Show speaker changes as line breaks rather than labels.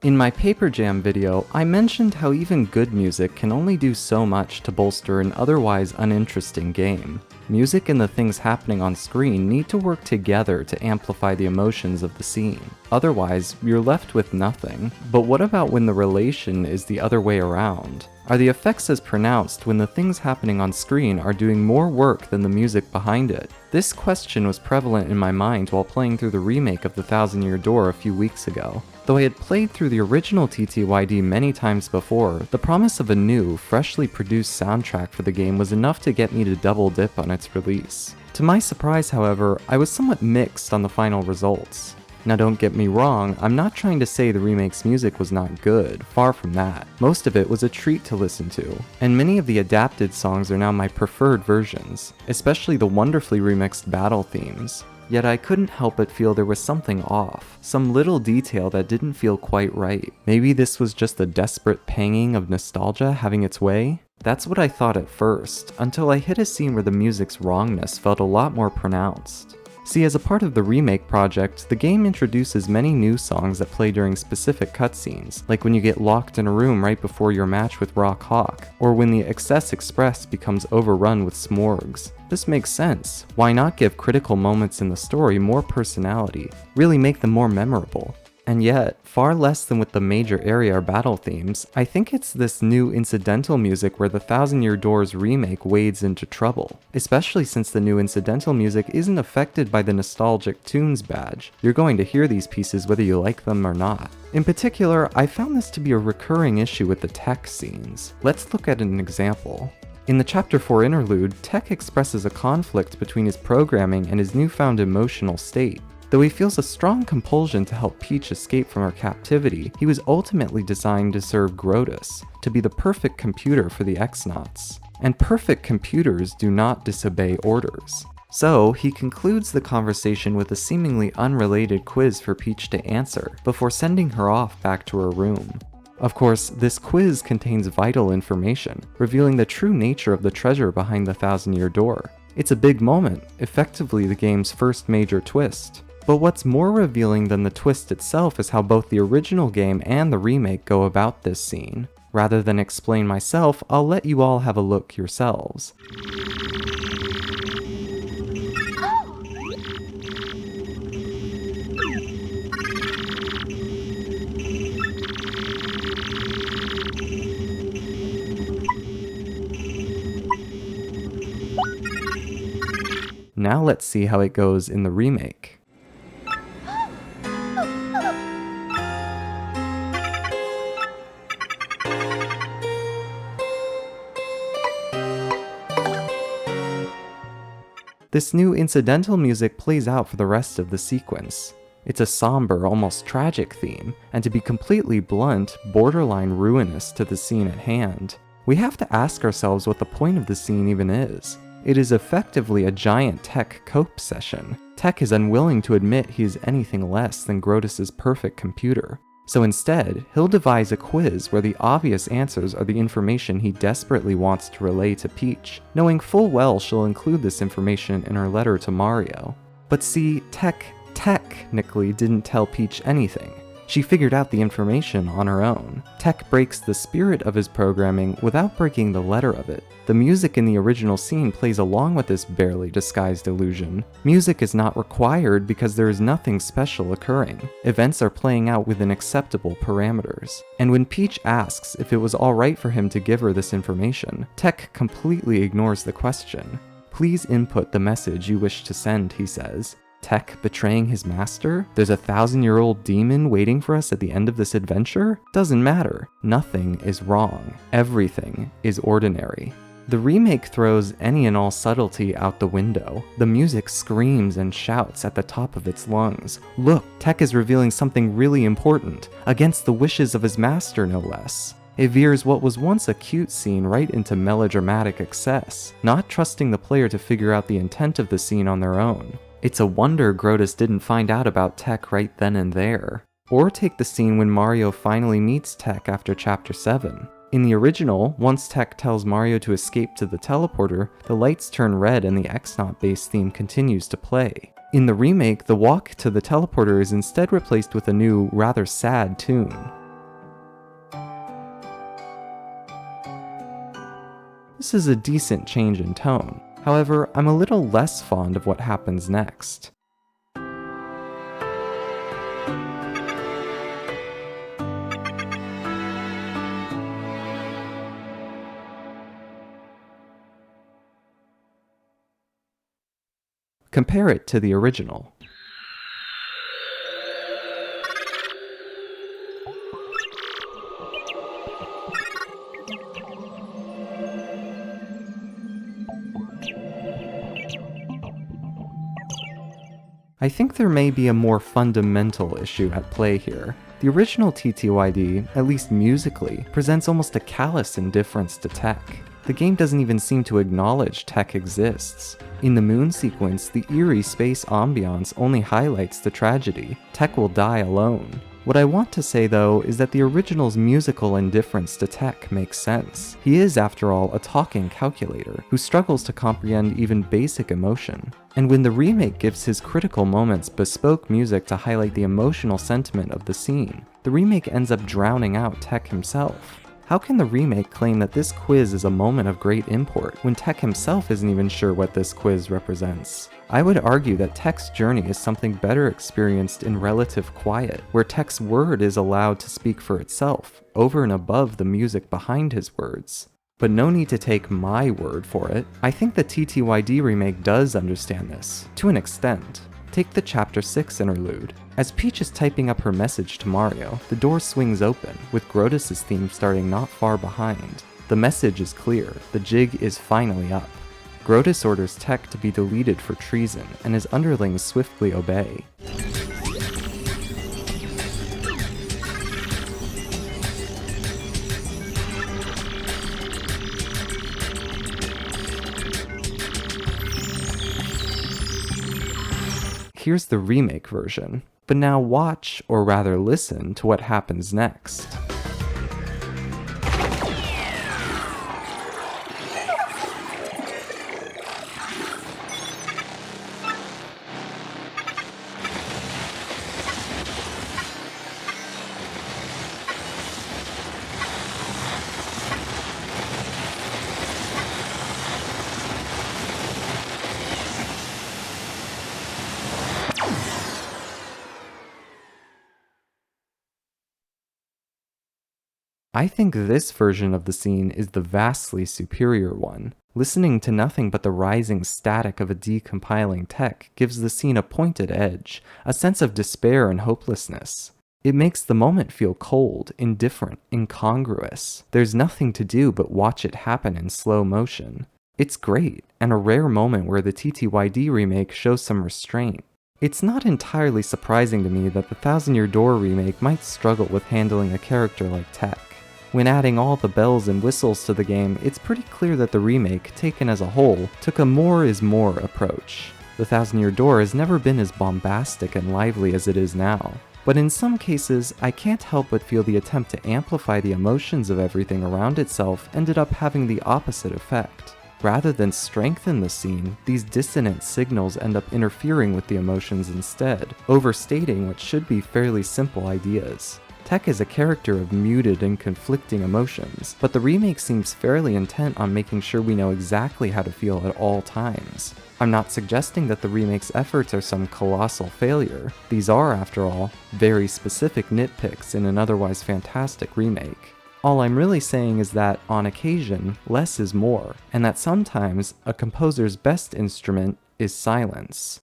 In my Paper Jam video, I mentioned how even good music can only do so much to bolster an otherwise uninteresting game. Music and the things happening on screen need to work together to amplify the emotions of the scene. Otherwise, you're left with nothing. But what about when the relation is the other way around? Are the effects as pronounced when the things happening on screen are doing more work than the music behind it? This question was prevalent in my mind while playing through the remake of The Thousand Year Door a few weeks ago. Though I had played through the original TTYD many times before, the promise of a new, freshly produced soundtrack for the game was enough to get me to double dip on its release. To my surprise, however, I was somewhat mixed on the final results. Now don't get me wrong, I'm not trying to say the remake's music was not good, far from that. Most of it was a treat to listen to, and many of the adapted songs are now my preferred versions, especially the wonderfully remixed battle themes. Yet I couldn't help but feel there was something off, some little detail that didn't feel quite right. Maybe this was just the desperate panging of nostalgia having its way? That's what I thought at first, until I hit a scene where the music's wrongness felt a lot more pronounced. See, as a part of the remake project, the game introduces many new songs that play during specific cutscenes, like when you get locked in a room right before your match with Rock Hawk, or when the Excess Express becomes overrun with smorgs. This makes sense. Why not give critical moments in the story more personality, really make them more memorable? And yet, far less than with the major area or battle themes, I think it's this new incidental music where the Thousand Year Door's remake wades into trouble. Especially since the new incidental music isn't affected by the nostalgic tunes badge. You're going to hear these pieces whether you like them or not. In particular, I found this to be a recurring issue with the tech scenes. Let's look at an example. In the Chapter 4 interlude, Tech expresses a conflict between his programming and his newfound emotional state. Though he feels a strong compulsion to help Peach escape from her captivity, he was ultimately designed to serve Grotus, to be the perfect computer for the X-Nauts. And perfect computers do not disobey orders. So, he concludes the conversation with a seemingly unrelated quiz for Peach to answer, before sending her off back to her room. Of course, this quiz contains vital information, revealing the true nature of the treasure behind the Thousand Year Door. It's a big moment, effectively the game's first major twist. But what's more revealing than the twist itself is how both the original game and the remake go about this scene. Rather than explain myself, I'll let you all have a look yourselves. Now let's see how it goes in the remake. This new incidental music plays out for the rest of the sequence. It's a somber, almost tragic theme, and to be completely blunt, borderline ruinous to the scene at hand. We have to ask ourselves what the point of the scene even is. It is effectively a giant Tech cope session. Tech is unwilling to admit he is anything less than Grotus's perfect computer. So instead, he'll devise a quiz where the obvious answers are the information he desperately wants to relay to Peach, knowing full well she'll include this information in her letter to Mario. But see, Tech technically didn't tell Peach anything. She figured out the information on her own. Tech breaks the spirit of his programming without breaking the letter of it. The music in the original scene plays along with this barely disguised illusion. Music is not required because there is nothing special occurring. Events are playing out within acceptable parameters. And when Peach asks if it was alright for him to give her this information, Tech completely ignores the question. Please input the message you wish to send, he says. Tech betraying his master? There's a 1,000-year-old demon waiting for us at the end of this adventure? Doesn't matter. Nothing is wrong. Everything is ordinary. The remake throws any and all subtlety out the window. The music screams and shouts at the top of its lungs. Look, Tech is revealing something really important, against the wishes of his master no less. It veers what was once a cute scene right into melodramatic excess, not trusting the player to figure out the intent of the scene on their own. It's a wonder Grotus didn't find out about Tech right then and there. Or take the scene when Mario finally meets Tech after Chapter 7. In the original, once Tech tells Mario to escape to the teleporter, the lights turn red and the X-Naut bass theme continues to play. In the remake, the walk to the teleporter is instead replaced with a new, rather sad tune. This is a decent change in tone. However, I'm a little less fond of what happens next. Compare it to the original. I think there may be a more fundamental issue at play here. The original TTYD, at least musically, presents almost a callous indifference to tech. The game doesn't even seem to acknowledge tech exists. In the moon sequence, the eerie space ambiance only highlights the tragedy. Tech will die alone. What I want to say though is that the original's musical indifference to tech makes sense. He is, after all, a talking calculator who struggles to comprehend even basic emotion. And when the remake gives his critical moments bespoke music to highlight the emotional sentiment of the scene, the remake ends up drowning out Tech himself. How can the remake claim that this quiz is a moment of great import when Tech himself isn't even sure what this quiz represents? I would argue that Tech's journey is something better experienced in relative quiet, where Tech's word is allowed to speak for itself, over and above the music behind his words. But no need to take my word for it. I think the TTYD remake does understand this, to an extent. Take the Chapter 6 interlude. As Peach is typing up her message to Mario, the door swings open, with Grotus' theme starting not far behind. The message is clear, the jig is finally up. Grotus orders Tech to be deleted for treason, and his underlings swiftly obey. Here's the remake version, but now watch, or rather listen, to what happens next. I think this version of the scene is the vastly superior one. Listening to nothing but the rising static of a decompiling Tech gives the scene a pointed edge, a sense of despair and hopelessness. It makes the moment feel cold, indifferent, incongruous. There's nothing to do but watch it happen in slow motion. It's great, and a rare moment where the TTYD remake shows some restraint. It's not entirely surprising to me that the Thousand Year Door remake might struggle with handling a character like Tech. When adding all the bells and whistles to the game, it's pretty clear that the remake, taken as a whole, took a more is more approach. The Thousand Year Door has never been as bombastic and lively as it is now. But in some cases, I can't help but feel the attempt to amplify the emotions of everything around itself ended up having the opposite effect. Rather than strengthen the scene, these dissonant signals end up interfering with the emotions instead, overstating what should be fairly simple ideas. Tech is a character of muted and conflicting emotions, but the remake seems fairly intent on making sure we know exactly how to feel at all times. I'm not suggesting that the remake's efforts are some colossal failure. These are, after all, very specific nitpicks in an otherwise fantastic remake. All I'm really saying is that, on occasion, less is more, and that sometimes a composer's best instrument is silence.